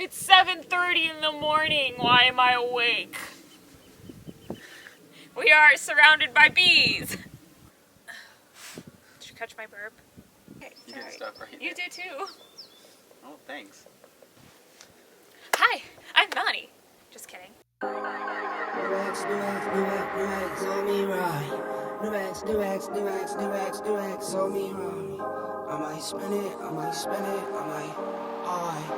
It's 7:30 in the morning. Why am I awake? We are surrounded by bees. Did you catch my burp? Okay, you did stuff right You did too. Oh, thanks. Hi, I'm Melanie. Just kidding. New X on me right. New X on me right. I might spin it, I might, alright.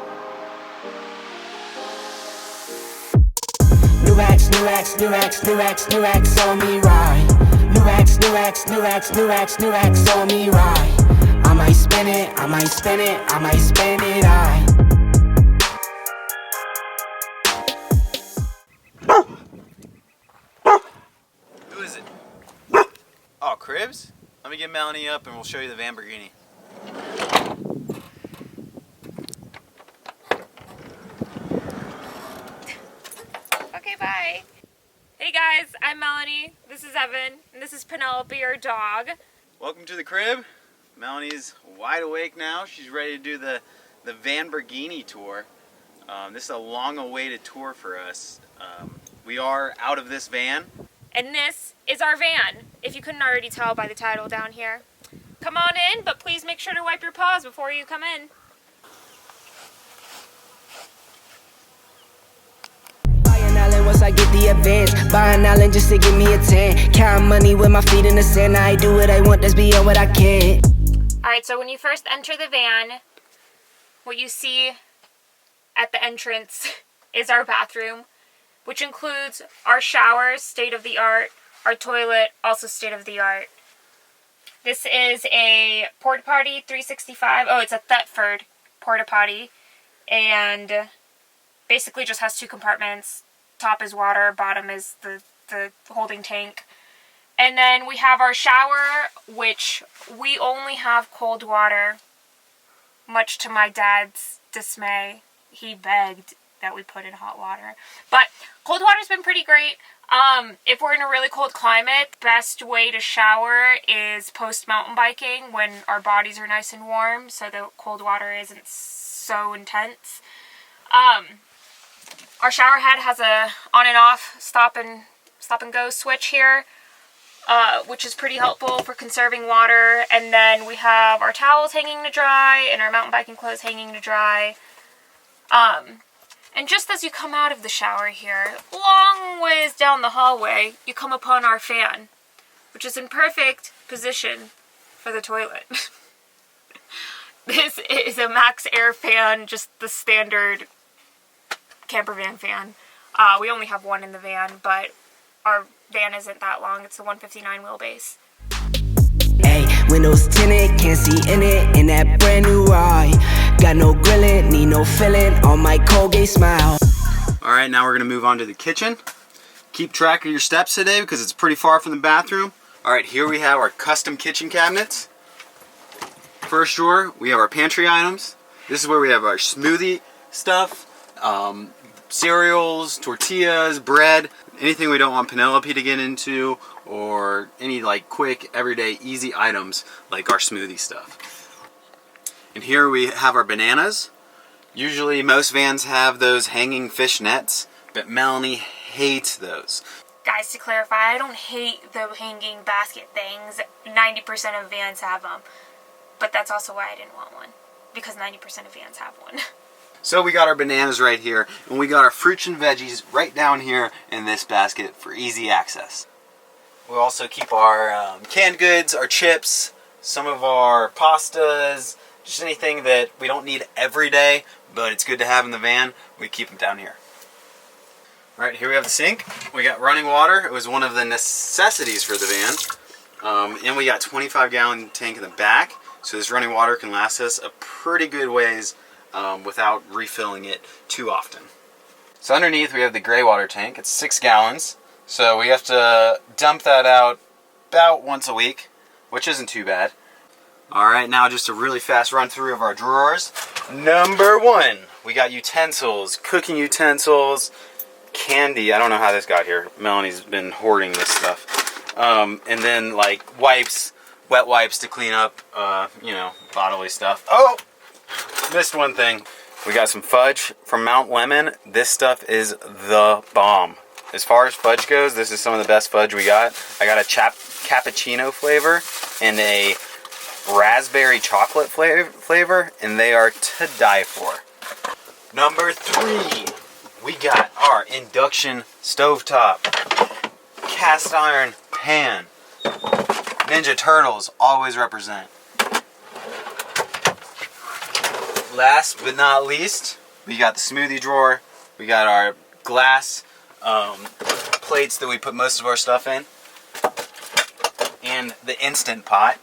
New X on me right. New X on me right. I might spin it, I might spin it, alright. Who is it? Oh, Cribs? Let me get Melanie up and we'll show you the Lamborghini. Okay, bye. Hey guys, I'm Melanie. This is Evan, and this is Penelope, our dog. Welcome to the crib. Melanie's wide awake now. She's ready to do the Lamborghini tour. This is a long-awaited tour for us. We are out of this van. And this is our van, if you couldn't already tell by the title down here. Come on in, but please make sure to wipe your paws before you come in. Buying Allen once I get the advance. Buying Allen just to give me a 10. Count money with my feet in the sand. I do what I want, that's beyond what I can. Alright, so when you first enter the van, what you see at the entrance is our bathroom, which includes our shower, state-of-the-art, our toilet, also state-of-the-art. This is a porta potty 365. Oh, it's a Thetford porta potty, and basically just has two compartments. Top is water, bottom is the holding tank. And then we have our shower, which we only have cold water, much to my dad's dismay. He begged that we put in hot water. But cold water's been pretty great. If we're in a really cold climate, best way to shower is post mountain biking when our bodies are nice and warm, so the cold water isn't so intense. Our shower head has a on and off stop and go switch here, which is pretty helpful for conserving water. And then we have our towels hanging to dry and our mountain biking clothes hanging to dry. And just as you come out of the shower here, long ways down the hallway, you come upon our fan, which is in perfect position for the toilet. This is a Maxxair fan, just the standard camper van fan. We only have one in the van, but our van isn't that long. It's a 159 wheelbase. Hey, windows tinted, can't see in it, in that brand new ride. Got no grilling, need no filling, on my Colgate smile. Alright, now we're going to move on to the kitchen. Keep track of your steps today because it's pretty far from the bathroom. Alright, here we have our custom kitchen cabinets. First drawer, we have our pantry items. This is where we have our smoothie stuff, cereals, tortillas, bread, anything we don't want Penelope to get into, or any like quick, everyday, easy items like our smoothie stuff. And here we have our bananas. Usually most vans have those hanging fish nets, but Melanie hates those. Guys, to clarify, I don't hate the hanging basket things. 90% of vans have them. But that's also why I didn't want one, because 90% of vans have one. So we got our bananas right here, and we got our fruits and veggies right down here in this basket for easy access. We also keep our canned goods, our chips, some of our pastas, just anything that we don't need every day, but it's good to have in the van. We keep them down here. Alright, here we have the sink. We got running water. It was one of the necessities for the van. And we got 25-gallon tank in the back, so this running water can last us a pretty good ways without refilling it too often. So underneath we have the gray water tank. It's 6 gallons, so we have to dump that out about once a week, which isn't too bad. Alright, now just a really fast run through of our drawers. Number 1, we got utensils, cooking utensils, candy. I don't know how this got here. Melanie's been hoarding this stuff. And then like wipes, wet wipes to clean up, you know, bodily stuff. Oh! Missed one thing. We got some fudge from Mount Lemon. This stuff is the bomb. As far as fudge goes, this is some of the best fudge we got. I got a cappuccino flavor and a raspberry chocolate flavor, and they are to die for. Number 3, we got our induction stovetop, cast iron pan. Ninja Turtles always represent. Last but not least, we got the smoothie drawer. We got our glass plates that we put most of our stuff in, and the Instant Pot,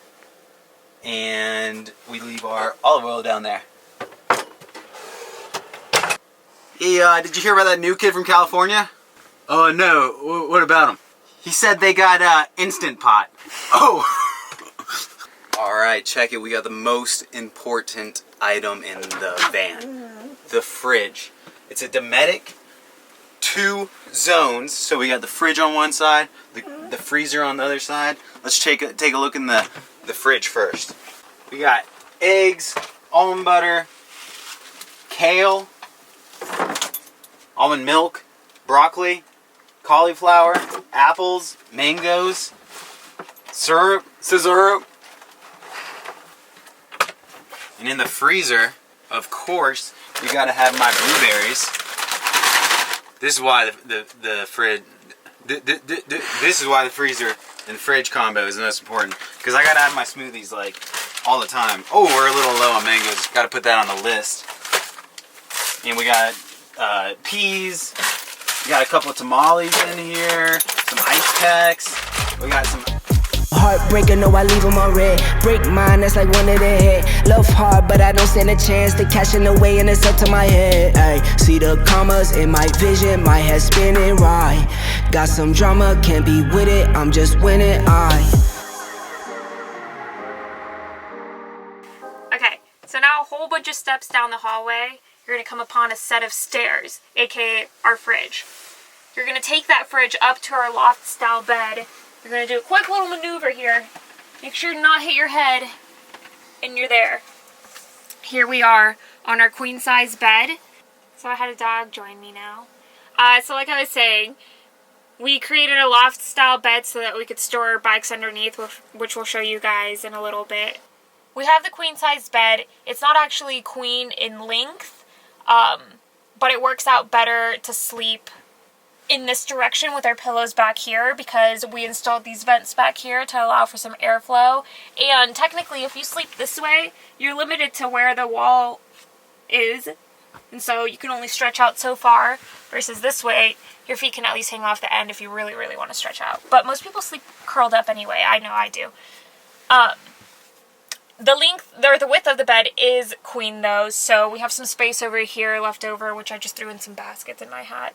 and we leave our olive oil down there. Hey, did you hear about that new kid from California? Oh no, what about him? He said they got Instant Pot. Oh! Alright, check it. We got the most important item in the van. The fridge. It's a Dometic, 2 zones. So we got the fridge on one side, the freezer on the other side. Let's take a look in the fridge first. We got eggs, almond butter, kale, almond milk, broccoli, cauliflower, apples, mangoes, syrup, scissor. And in the freezer, of course, we gotta have my blueberries. This is why the fridge. This is why the freezer and fridge combo is the most important. Because I gotta have my smoothies like all the time. Oh, we're a little low on mangoes. Gotta put that on the list. And we got peas. We got a couple of tamales in here. Some ice packs. We got some. Heartbreaker, no, I leave them on red. Break mine, that's like one of the head. Love hard, but I don't stand a chance to cash in the way, and it's up to my head. Ay, see the commas in my vision, my head spinning right. Got some drama, can't be with it, I'm just winning. Okay, so now a whole bunch of steps down the hallway, you're going to come upon a set of stairs, aka our fridge. You're going to take that fridge up to our loft style bed. You're going to do a quick little maneuver here. Make sure to not hit your head, and you're there. Here we are on our queen size bed. So I had a dog join me now. So like I was saying, we created a loft style bed so that we could store our bikes underneath, which we'll show you guys in a little bit. We have the queen size bed. It's not actually queen in length, but it works out better to sleep in this direction with our pillows back here because we installed these vents back here to allow for some airflow. And technically, if you sleep this way, you're limited to where the wall is, and so you can only stretch out so far, versus this way, your feet can at least hang off the end if you really, really want to stretch out. But most people sleep curled up anyway. I know I do. The length, or the width of the bed is queen though, so we have some space over here left over, which I just threw in some baskets in my hat.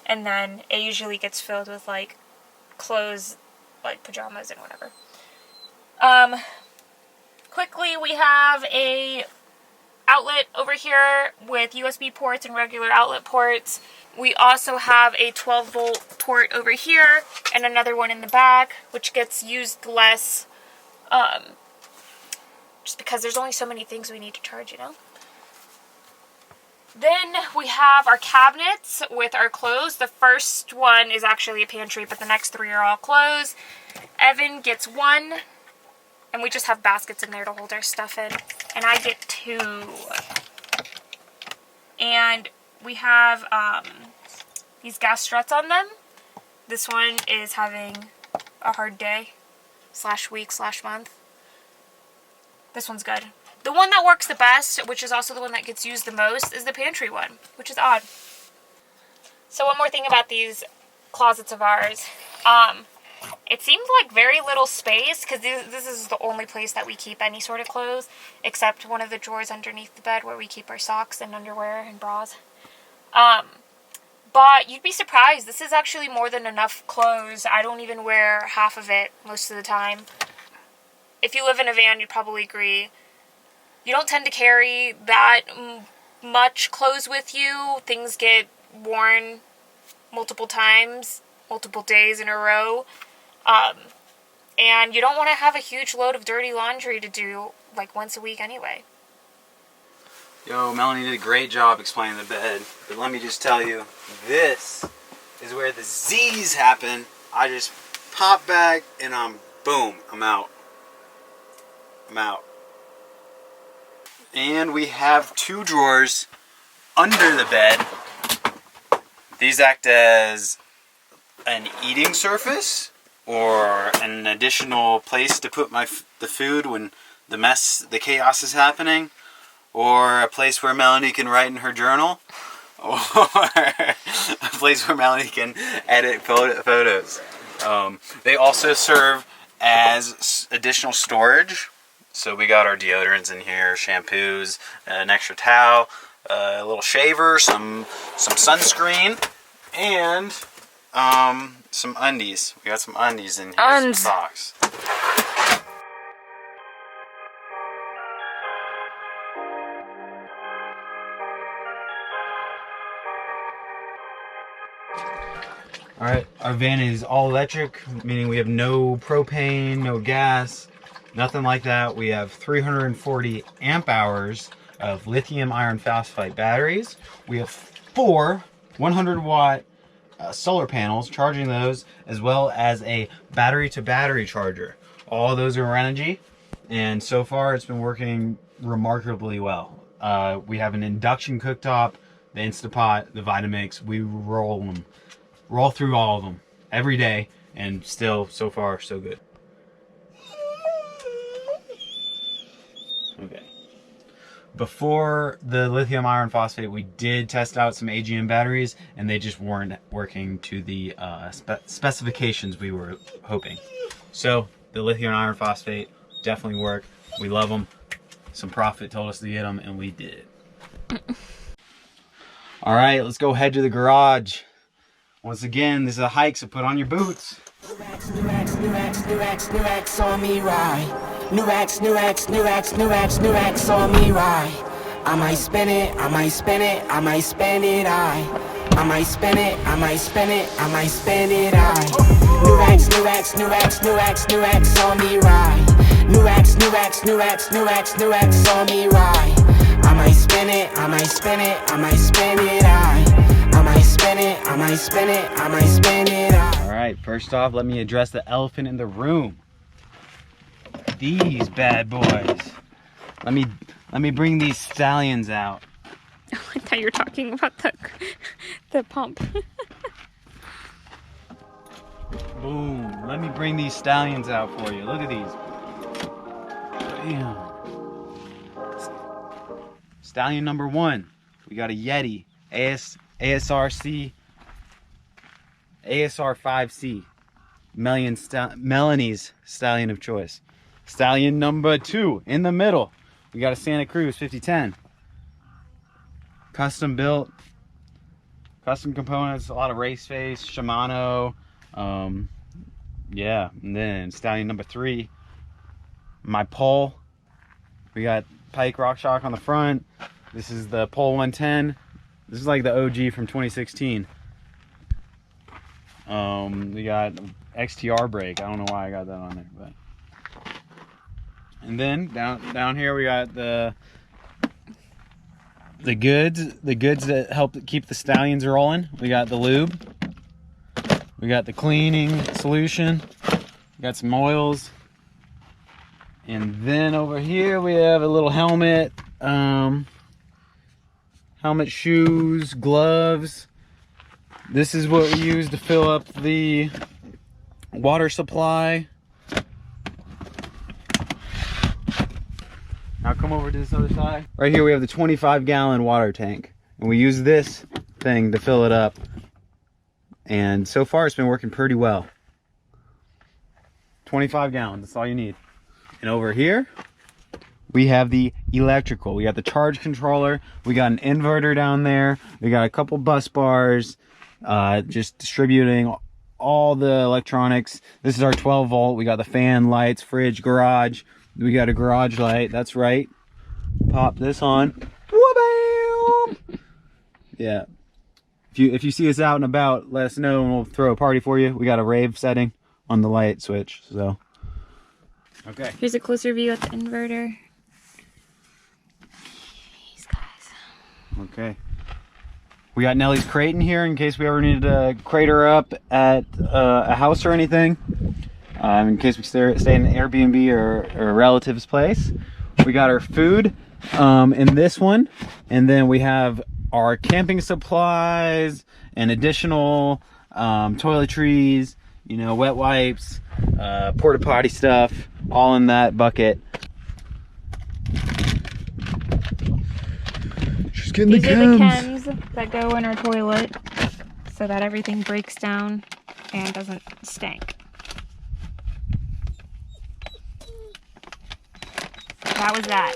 And then it usually gets filled with like clothes, like pajamas and whatever. Quickly, we have a outlet over here with USB ports and regular outlet ports. We also have a 12-volt port over here and another one in the back, which gets used less, just because there's only so many things we need to charge, you know? Then we have our cabinets with our clothes. The first one is actually a pantry, but the next 3 are all clothes. Evan gets 1, and we just have baskets in there to hold our stuff in. And I get 2. And we have these gas struts on them. This one is having a hard day, /week, /month. This one's good. The one that works the best, which is also the one that gets used the most, is the pantry one, which is odd. So one more thing about these closets of ours. It seemed like very little space, because this is the only place that we keep any sort of clothes, except one of the drawers underneath the bed where we keep our socks and underwear and bras. But you'd be surprised, this is actually more than enough clothes. I don't even wear half of it most of the time. If you live in a van, you'd probably agree. You don't tend to carry that much clothes with you. Things get worn multiple times, multiple days in a row. And you don't want to have a huge load of dirty laundry to do like once a week anyway. Yo, Melanie did a great job explaining the bed, but let me just tell you, this is where the Z's happen. I just pop back and boom, I'm out. I'm out. And we have 2 drawers under the bed. These act as an eating surface or an additional place to put the food when the chaos is happening, or a place where Melanie can write in her journal, or a place where Melanie can edit photos. They also serve as additional storage. So we got our deodorants in here, shampoos, an extra towel, a little shaver, some sunscreen, and some undies. We got some undies in here, some socks. Alright, our van is all electric, meaning we have no propane, no gas, nothing like that. We have 340 amp hours of lithium iron phosphate batteries. We have 4 100-watt solar panels, charging those, as well as a battery-to-battery charger. All of those are energy, and so far it's been working remarkably well. We have an induction cooktop, the Instapot, the Vitamix. We roll through all of them every day, and still, so far, so good. Okay. Before the lithium iron phosphate, we did test out some AGM batteries, and they just weren't working to the specifications we were hoping. So the lithium iron phosphate definitely work. We love them. Some profit told us to get them, and we did. All right, let's go head to the garage. Once again, this is a hike, so put on your boots. New X on me ride. New X on me ride. I might spin it, I might spin it, I might spend it, I might spin it, I might spin it, I might spend it, New X on me ride. New X on me ride. I might spin it, I might spin it, I might spend it, I might spin it, I might spin it, I might spend it, All right, first off, let me address the elephant in the room. These bad boys. Let me bring these stallions out. I thought you were talking about the pump. Boom. Let me bring these stallions out for you. Look at these. Bam. Stallion number 1. We got a Yeti. ASR 5C. Melanie's stallion of choice. Stallion number 2 in the middle. We got a Santa Cruz 5010. Custom built. Custom components. A lot of race face. Shimano. Yeah. And then stallion number 3. My pole. We got Pike RockShox on the front. This is the pole 110. This is like the OG from 2016. We got XTR brake. I don't know why I got that on there, but. And then down here we got the goods that help keep the stallions rolling. We got the lube. We got the cleaning solution. We got some oils. And then over here we have a little helmet, helmet, shoes, gloves. This is what we use to fill up the water supply. Now come over to this other side. Right here we have the 25-gallon water tank, and we use this thing to fill it up. And so far it's been working pretty well. 25 gallons, that's all you need. And over here we have the electrical. We got the charge controller. We got an inverter down there. We got a couple bus bars, just distributing all the electronics. This is our 12 volt. We got the fan, lights, fridge, garage. We got a garage light. That's right. Pop this on. Wha-bam! Yeah. If you see us out and about, let us know and we'll throw a party for you. We got a rave setting on the light switch. So. Okay. Here's a closer view at the inverter. These guys. Okay. We got Nellie's crate in here in case we ever needed to crate her up at a house or anything. In case we stay in an Airbnb or a relative's place. We got our food in this one. And then we have our camping supplies and additional toiletries, you know, wet wipes, porta potty stuff, all in that bucket. She's getting These are the chems that go in our toilet so that everything breaks down and doesn't stink. That was that.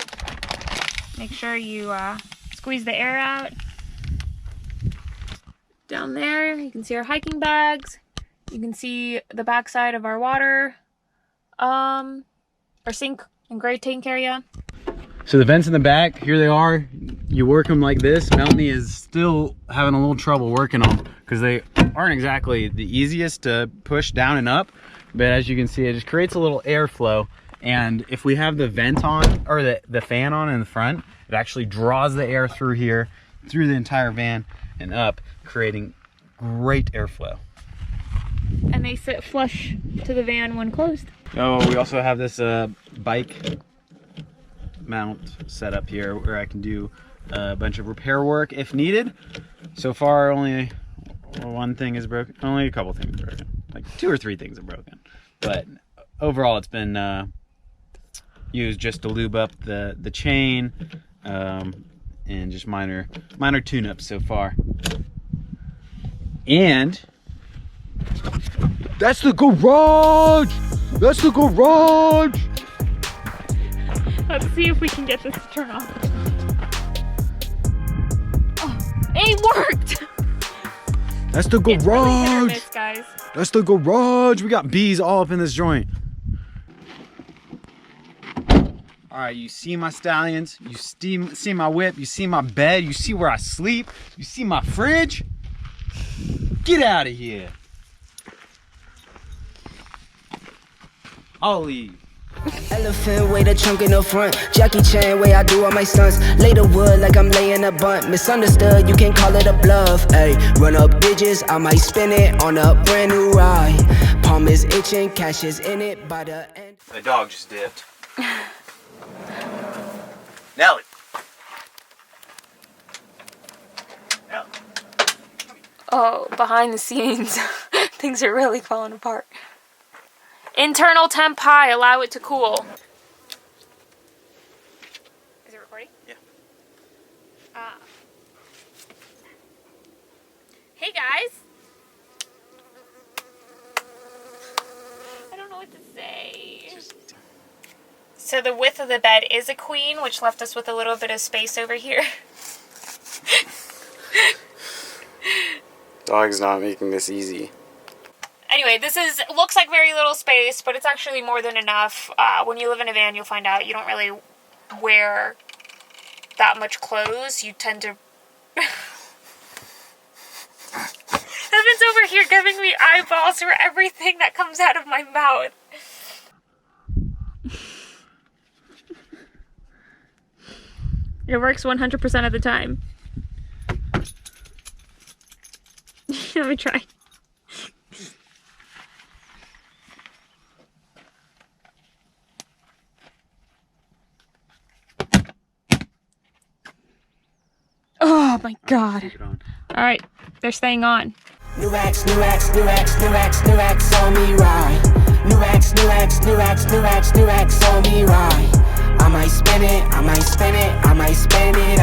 Make sure you squeeze the air out. Down there, you can see our hiking bags. You can see the backside of our water, our sink and gray tank area. So the vents in the back, here they are. You work them like this. Melanie is still having a little trouble working them because they aren't exactly the easiest to push down and up. But as you can see, it just creates a little airflow. And if we have the vent on, or the fan on in the front, it actually draws the air through here, through the entire van and up, creating great airflow. And they sit flush to the van when closed. Oh, we also have this bike mount set up here where I can do a bunch of repair work if needed. So far, only one thing is broken. Only a couple things are broken. Like 2 or 3 things are broken. But overall, it's been used just to lube up the chain and just minor tune-ups so far. And that's the garage! That's the garage! Let's see if we can get this to turn off. Oh, it worked! That's the garage! It's really hit or miss, guys. That's the garage! We got bees all up in this joint. Alright, you see my stallions, you see my whip, you see my bed, you see where I sleep, you see my fridge? Get out of here! I'll leave. Elephant way the trunk in the front. Jackie Chan way I do all my stunts. Lay the wood like I'm laying a bunt. Misunderstood, you can call it a bluff. Ayy, run up digits, I might spin it on a brand new ride. Palm is itching, cash is in it by the end. The dog just dipped. Nelly. Nelly. Oh, behind the scenes, things are really falling apart. Internal temp high, allow it to cool. Is it recording? Yeah. Hey guys. I don't know what to say. So the width of the bed is a queen, which left us with a little bit of space over here. Dog's not making this easy. Anyway, looks like very little space, but it's actually more than enough. When you live in a van, you'll find out you don't really wear that much clothes. You tend to... Evan's over here giving me eyeballs for everything that comes out of my mouth. It works 100% of the time. Let me try. Oh my god. Alright, they're staying on. New X, new X, new X, new X, new X on me ride. New X, new X, new X, new X, new X on me ride. I might spin it, I might spin it, I might spin it